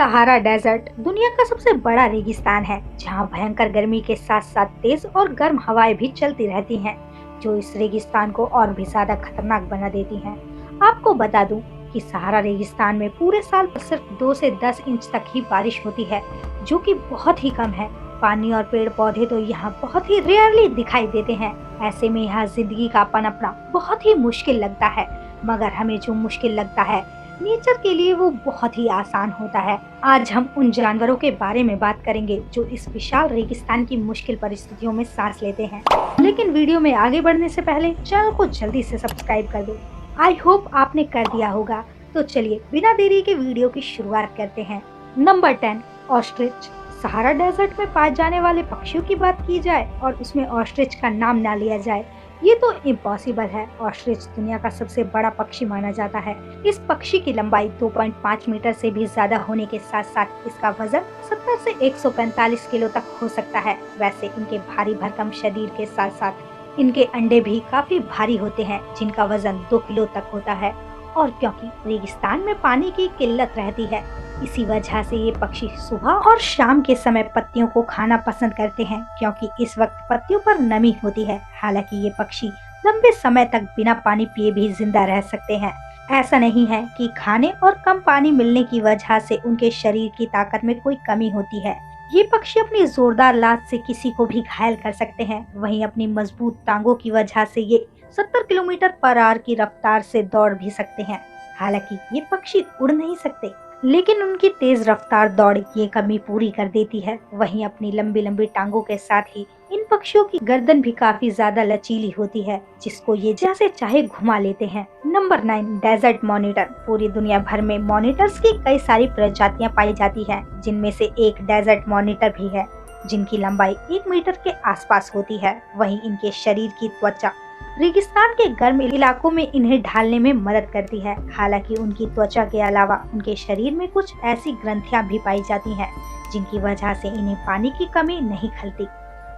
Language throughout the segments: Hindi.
सहारा डेजर्ट दुनिया का सबसे बड़ा रेगिस्तान है, जहां भयंकर गर्मी के साथ साथ तेज और गर्म हवाएं भी चलती रहती हैं, जो इस रेगिस्तान को और भी ज्यादा खतरनाक बना देती हैं। आपको बता दूं कि सहारा रेगिस्तान में पूरे साल सिर्फ 2 से 10 इंच तक ही बारिश होती है, जो कि बहुत ही कम है। पानी और पेड़ पौधे तो यहाँ बहुत ही रेयरली दिखाई देते हैं। ऐसे में यहाँ जिंदगी का पनपना बहुत ही मुश्किल लगता है, मगर हमें जो मुश्किल लगता है नेचर के लिए वो बहुत ही आसान होता है। आज हम उन जानवरों के बारे में बात करेंगे जो इस विशाल रेगिस्तान की मुश्किल परिस्थितियों में सांस लेते हैं। लेकिन वीडियो में आगे बढ़ने से पहले चैनल को जल्दी से सब्सक्राइब कर दो। आई होप आपने कर दिया होगा। तो चलिए बिना देरी के वीडियो की शुरुआत करते हैं। Number 10, ostrich. सहारा डेजर्ट में पाए जाने वाले पक्षियों की बात की जाए और उसमें ऑस्ट्रिच का नाम ना लिया जाए, ये तो इम्पॉसिबल है। ऑस्ट्रिच दुनिया का सबसे बड़ा पक्षी माना जाता है। इस पक्षी की लंबाई 2.5 मीटर से भी ज्यादा होने के साथ साथ इसका वजन 70 से 145 किलो तक हो सकता है। वैसे इनके भारी भरकम शरीर के साथ साथ इनके अंडे भी काफी भारी होते हैं, जिनका वजन 2 किलो तक होता है। और क्योंकि रेगिस्तान में पानी की किल्लत रहती है, इसी वजह से ये पक्षी सुबह और शाम के समय पत्तियों को खाना पसंद करते हैं, क्योंकि इस वक्त पत्तियों पर नमी होती है। हालांकि ये पक्षी लंबे समय तक बिना पानी पिए भी जिंदा रह सकते हैं। ऐसा नहीं है कि खाने और कम पानी मिलने की वजह से उनके शरीर की ताकत में कोई कमी होती है। ये पक्षी अपनी जोरदार लात से किसी को भी घायल कर सकते हैं। वहीं अपनी मजबूत टांगों की वजह से ये 70 किलोमीटर पर आवर की रफ्तार से दौड़ भी सकते हैं। हालांकि ये पक्षी उड़ नहीं सकते, लेकिन उनकी तेज रफ्तार दौड़ ये कमी पूरी कर देती है। वहीं अपनी लंबी लंबी टांगों के साथ ही इन पक्षियों की गर्दन भी काफी ज्यादा लचीली होती है, जिसको ये जैसे चाहे घुमा लेते हैं। Number 9, desert monitor. पूरी दुनिया भर में मॉनिटर्स की कई सारी प्रजातियां पाई जाती हैं, जिनमें से एक डेजर्ट मॉनिटर भी है, जिनकी लंबाई 1 मीटर के आसपास होती है। वहीं इनके शरीर की त्वचा रेगिस्तान के गर्म इलाकों में इन्हें ढालने में मदद करती है। हालांकि उनकी त्वचा के अलावा उनके शरीर में कुछ ऐसी ग्रंथियां भी पाई जाती हैं, जिनकी वजह से इन्हें पानी की कमी नहीं खलती।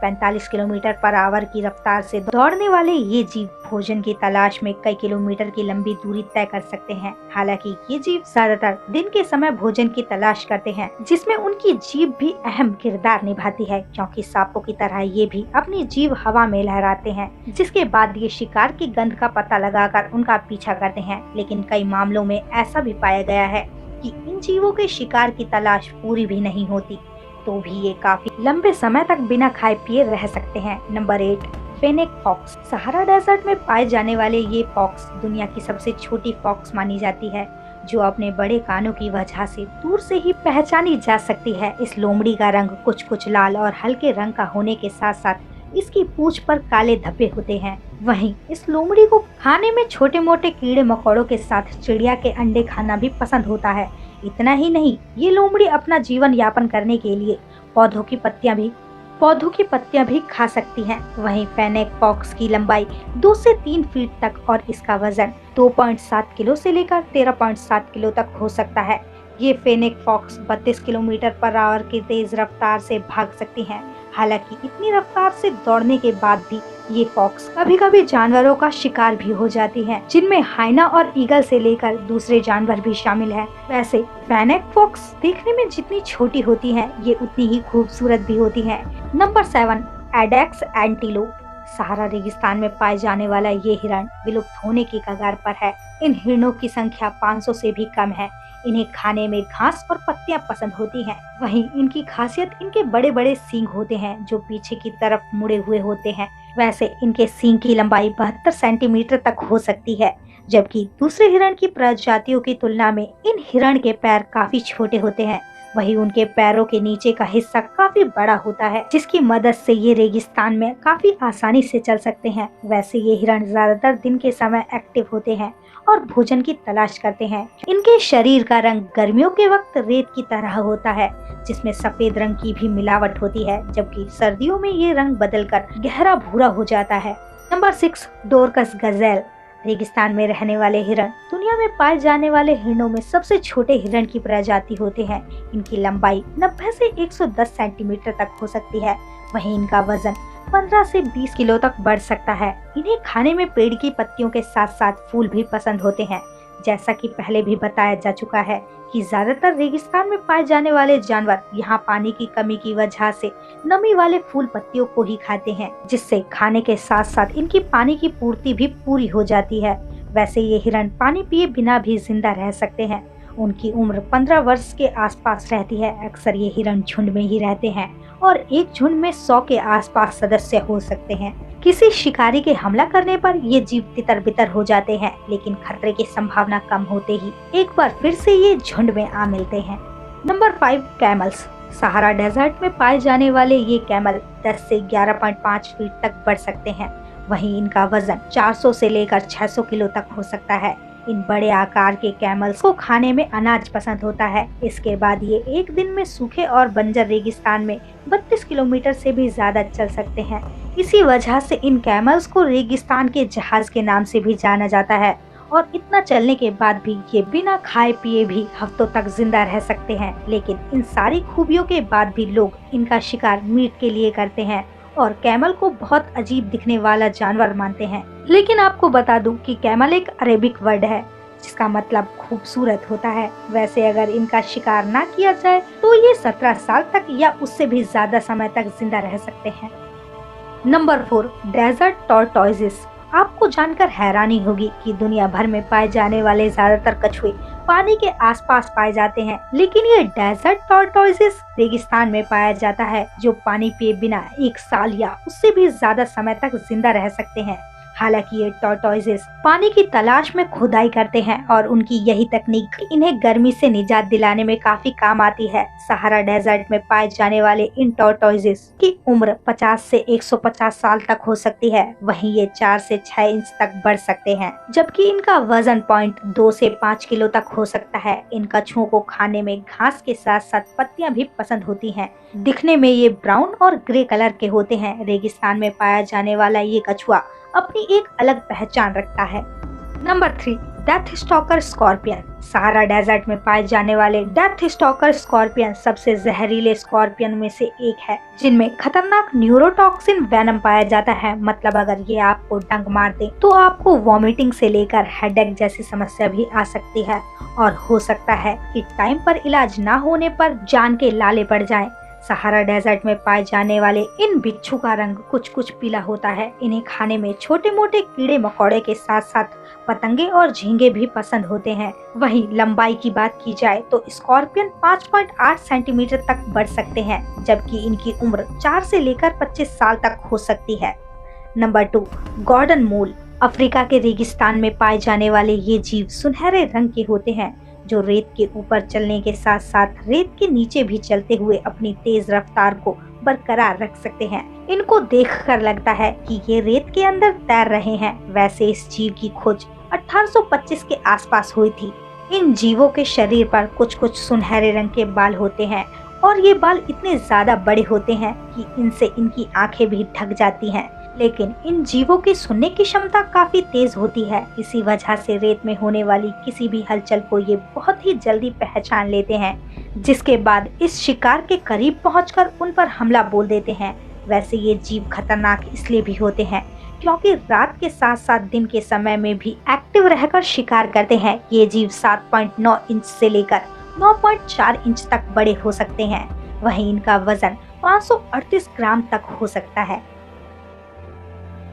45 किलोमीटर पर आवर की रफ्तार से दौड़ने वाले ये जीव भोजन की तलाश में कई किलोमीटर की लंबी दूरी तय कर सकते हैं। हालांकि ये जीव ज्यादातर दिन के समय भोजन की तलाश करते हैं, जिसमें उनकी जीभ भी अहम किरदार निभाती है, क्योंकि सांपों की तरह ये भी अपनी जीभ हवा में लहराते हैं, जिसके बाद ये शिकार की गंध का पता लगाकर उनका पीछा करते हैं। लेकिन कई मामलों में ऐसा भी पाया गया है कि इन जीवों के शिकार की तलाश पूरी भी नहीं होती, तो भी ये काफी लंबे समय तक बिना खाए पिए रह सकते हैं। Number 8, fennec fox. Sahara desert में पाए जाने वाले ये फॉक्स दुनिया की सबसे छोटी फॉक्स मानी जाती है, जो अपने बड़े कानों की वजह से दूर से ही पहचानी जा सकती है। इस लोमड़ी का रंग कुछ लाल और हल्के रंग का होने के साथ साथ इसकी पूंछ पर काले धब्बे होते हैं। वहीं इस लोमड़ी को खाने में छोटे मोटे कीड़े मकोड़ों के साथ चिड़िया के अंडे खाना भी पसंद होता है। इतना ही नहीं, ये लोमड़ी अपना जीवन यापन करने के लिए पौधों की पत्तियां भी खा सकती हैं। वहीं फेनेक फॉक्स की लंबाई 2 से 3 फीट तक और इसका वजन 2.7 किलो से लेकर 13.7 किलो तक हो सकता है। ये fennec fox 32 kilometre per hour की तेज रफ्तार से भाग सकती हैं। हालांकि इतनी रफ्तार से दौड़ने के बाद भी ये फॉक्स कभी कभी जानवरों का शिकार भी हो जाती हैं, जिनमें हाइना और ईगल से लेकर दूसरे जानवर भी शामिल हैं। वैसे फेनेक फॉक्स देखने में जितनी छोटी होती हैं, ये उतनी ही खूबसूरत भी होती हैं। Number 7, एडेक्स antelope. सहारा रेगिस्तान में पाए जाने वाला ये हिरण विलुप्त होने की कगार पर है। इन हिरणों की संख्या 500 से भी कम है। इन्हें खाने में घास और पत्तियां पसंद होती हैं। वहीं इनकी खासियत इनके बड़े बड़े सींग होते हैं, जो पीछे की तरफ मुड़े हुए होते हैं। वैसे इनके सींग की लंबाई 72 सेंटीमीटर तक हो सकती है, जबकि दूसरे हिरण की प्रजातियों की तुलना में इन हिरण के पैर काफी छोटे होते हैं। वहीं उनके पैरों के नीचे का हिस्सा काफी बड़ा होता है, जिसकी मदद से ये रेगिस्तान में काफी आसानी से चल सकते हैं। वैसे ये हिरण ज्यादातर दिन के समय एक्टिव होते हैं और भोजन की तलाश करते हैं। इनके शरीर का रंग गर्मियों के वक्त रेत की तरह होता है, जिसमें सफेद रंग की भी मिलावट होती है, जबकि सर्दियों में ये रंग बदलकर गहरा भूरा हो जाता है। Number 6, Dorcas Gazelle. रेगिस्तान में रहने वाले हिरण दुनिया में पाए जाने वाले हिरणों में सबसे छोटे हिरण की प्रजाति होते हैं। इनकी लंबाई 90 से 110 सेंटीमीटर तक हो सकती है। वहीं इनका वजन 15 से 20 किलो तक बढ़ सकता है। इन्हें खाने में पेड़ की पत्तियों के साथ साथ फूल भी पसंद होते हैं, जैसा कि पहले भी बताया जा चुका है कि ज्यादातर रेगिस्तान में पाए जाने वाले जानवर यहाँ पानी की कमी की वजह से नमी वाले फूल पत्तियों को ही खाते हैं, जिससे खाने के साथ साथ इनकी पानी की पूर्ति भी पूरी हो जाती है। वैसे ये हिरण पानी पिए बिना भी जिंदा रह सकते हैं। उनकी उम्र 15 वर्ष के आसपास रहती है। अक्सर ये हिरण झुंड में ही रहते हैं और एक झुंड में 100 के आसपास सदस्य हो सकते हैं। किसी शिकारी के हमला करने पर ये जीव तितर बितर हो जाते हैं, लेकिन खतरे की संभावना कम होते ही एक बार फिर से ये झुंड में आ मिलते हैं। Number 5, camels. सहारा डेजर्ट में पाए जाने वाले ये कैमल 10 से 11.5 फीट तक बढ़ सकते हैं। वहीं इनका वजन 400 से लेकर 600 किलो तक हो सकता है। इन बड़े आकार के कैमल्स को खाने में अनाज पसंद होता है। इसके बाद ये एक दिन में सूखे और बंजर रेगिस्तान में 32 किलोमीटर से भी ज्यादा चल सकते हैं। इसी वजह से इन कैमल्स को रेगिस्तान के जहाज के नाम से भी जाना जाता है और इतना चलने के बाद भी ये बिना खाए पिए भी हफ्तों तक जिंदा रह सकते हैं। लेकिन इन सारी खूबियों के बाद भी लोग इनका शिकार मीट के लिए करते हैं और कैमल को बहुत अजीब दिखने वाला जानवर मानते हैं। लेकिन आपको बता दूं कि कैमल एक अरेबिक वर्ड है जिसका मतलब खूबसूरत होता है। वैसे अगर इनका शिकार ना किया जाए तो ये 17 साल तक या उससे भी ज्यादा समय तक जिंदा रह सकते हैं। Number 4, desert tortoises. आपको जानकर हैरानी होगी कि दुनिया भर में पाए जाने वाले ज्यादातर कछुए पानी के आसपास पाए जाते हैं, लेकिन ये डेजर्ट टॉर्टोइजेस रेगिस्तान में पाया जाता है, जो पानी पिए बिना 1 साल या उससे भी ज्यादा समय तक जिंदा रह सकते हैं। हालांकि ये टॉर्टोइजेस पानी की तलाश में खुदाई करते हैं और उनकी यही तकनीक इन्हें गर्मी से निजात दिलाने में काफी काम आती है। सहारा डेजर्ट में पाए जाने वाले इन टॉर्टोइजेस की उम्र 50 से 150 साल तक हो सकती है। वहीं ये 4 से 6 इंच तक बढ़ सकते हैं, जबकि इनका वजन पॉइंट 2 से 5 किलो तक हो सकता है। इन कछुओं को खाने में घास के साथ साथ पत्तियां भी पसंद होती हैं। दिखने में ये ब्राउन और ग्रे कलर के होते हैं। रेगिस्तान में पाया जाने वाला ये कछुआ अपनी एक अलग पहचान रखता है। Number 3, death stalker scorpion. Sahara desert में पाए जाने वाले डेथ स्टॉकर स्कॉर्पियन सबसे जहरीले स्कॉर्पियन में से एक है, जिनमें खतरनाक न्यूरोटॉक्सिन वेनम पाया जाता है। मतलब अगर ये आपको डंक मार दे तो आपको वॉमिटिंग से लेकर हेडेक जैसी समस्या भी आ सकती है और हो सकता है कि टाइम पर इलाज न होने पर जान के लाले पड़ जाएं। सहारा डेजर्ट में पाए जाने वाले इन बिच्छू का रंग कुछ पीला होता है। इन्हें खाने में छोटे मोटे कीड़े मकोड़े के साथ साथ पतंगे और झींगे भी पसंद होते हैं। वहीं लंबाई की बात की जाए तो स्कॉर्पियन 5.8 सेंटीमीटर तक बढ़ सकते हैं, जबकि इनकी उम्र 4 से लेकर 25 साल तक हो सकती है। नंबर 2, गॉर्डन मोल। अफ्रीका के रेगिस्तान में पाए जाने वाले ये जीव सुनहरे रंग के होते हैं, जो रेत के ऊपर चलने के साथ साथ रेत के नीचे भी चलते हुए अपनी तेज रफ्तार को बरकरार रख सकते हैं। इनको देखकर लगता है कि ये रेत के अंदर तैर रहे हैं। वैसे इस जीव की खोज 1825 के आसपास हुई थी। इन जीवों के शरीर पर कुछ सुनहरे रंग के बाल होते हैं और ये बाल इतने ज्यादा बड़े होते हैं कि इनसे इनकी आंखें भी ढक जाती हैं। लेकिन इन जीवों की सुनने की क्षमता काफी तेज होती है। इसी वजह से रेत में होने वाली किसी भी हलचल को ये बहुत ही जल्दी पहचान लेते हैं, जिसके बाद इस शिकार के करीब पहुंचकर उन पर हमला बोल देते हैं। वैसे ये जीव खतरनाक इसलिए भी होते हैं क्योंकि रात के साथ साथ दिन के समय में भी एक्टिव रहकर शिकार करते हैं। ये जीव 7.9 इंच से लेकर 9.4 इंच तक बड़े हो सकते हैं। वहीं इनका वजन 538 ग्राम तक हो सकता है।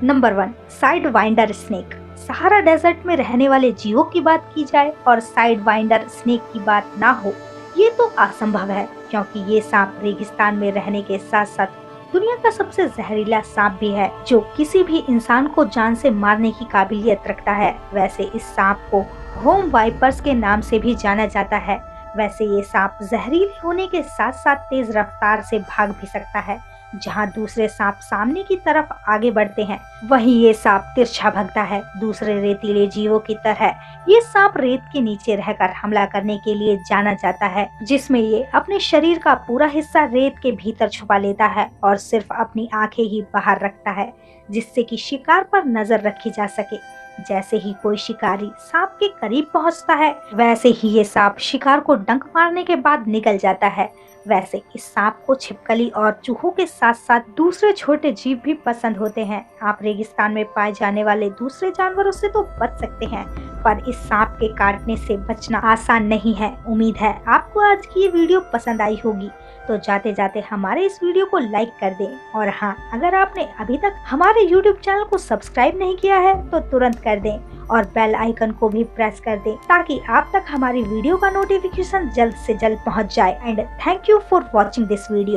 Number 1, sidewinder snake. Sahara desert में रहने वाले जीवों की बात की जाए और साइड वाइंडर स्नेक की बात ना हो, ये तो असंभव है, क्योंकि ये सांप रेगिस्तान में रहने के साथ साथ दुनिया का सबसे जहरीला सांप भी है, जो किसी भी इंसान को जान से मारने की काबिलियत रखता है। वैसे इस सांप को होम वाइपर्स के नाम से भी जाना जाता है। वैसे ये सांप जहरीले होने के साथ साथ तेज रफ्तार से भाग भी सकता है। जहां दूसरे सांप सामने की तरफ आगे बढ़ते हैं, वहीं ये सांप तिरछा भागता है। दूसरे रेतीले जीवों की तरह ये सांप रेत के नीचे रहकर हमला करने के लिए जाना जाता है, जिसमें ये अपने शरीर का पूरा हिस्सा रेत के भीतर छुपा लेता है और सिर्फ अपनी आंखें ही बाहर रखता है, जिससे कि शिकार पर नजर रखी जा सके। जैसे ही कोई शिकारी सांप के करीब पहुंचता है, वैसे ही ये सांप शिकार को डंक मारने के बाद निकल जाता है। वैसे इस सांप को छिपकली और चूहों के साथ साथ दूसरे छोटे जीव भी पसंद होते हैं। आप रेगिस्तान में पाए जाने वाले दूसरे जानवरों से तो बच सकते हैं, पर इस सांप के काटने से बचना आसान नहीं है। उम्मीद है आपको आज की ये वीडियो पसंद आई होगी। तो जाते जाते हमारे इस वीडियो को लाइक कर दें और हाँ, अगर आपने अभी तक हमारे YouTube चैनल को सब्सक्राइब नहीं किया है तो तुरंत कर दें और बेल आइकन को भी प्रेस कर दें ताकि आप तक हमारी वीडियो का नोटिफिकेशन जल्द से जल्द पहुंच जाए। And thank you for watching this video.